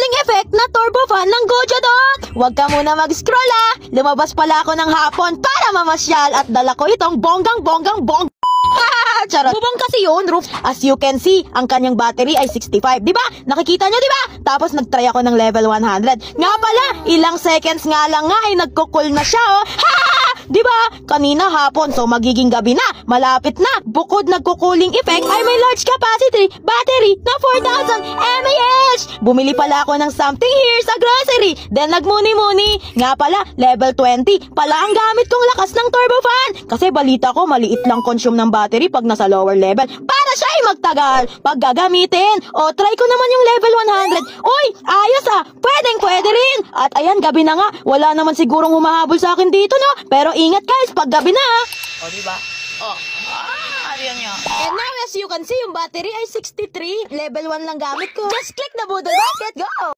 cooling effect na turbo fan ng Gojodot. Huwag ka muna mag-scroll Lumabas pala ako ng hapon para mamasyal at dala ko itong bonggang charot. Bubong kasi yun, roof. As you can see, ang kanyang battery ay 65. Diba? Nakikita nyo, diba? Tapos nagtry ako ng level 100. Nga pala, ilang seconds nga lang nga ay nagkukul na siya, oh. Diba? Kanina hapon, so magiging gabi na. Malapit na. Bukod nagkukuling effect, ay may large capacity battery na 4,000 mAh. Bumili pala ako ng something here sa grocery. Then nagmuni-muni. Nga pala, level 20 pala ang gamit kong lakas ng turbo fan. Kasi balita ko, maliit lang consume ng battery pag nasa lower level. Para siya ay magtagal pag gagamitin. O, try ko naman yung level 100. Uy, ayos pwede rin. At ayan, gabi na nga. Wala naman sigurong humahabol sa akin dito, no? Pero ingat guys, pag gabi na O, diba? Ariyan niya. And now as you can see, yung battery ay 63. Level 1 lang gamit ko. Just click the budol basket, go!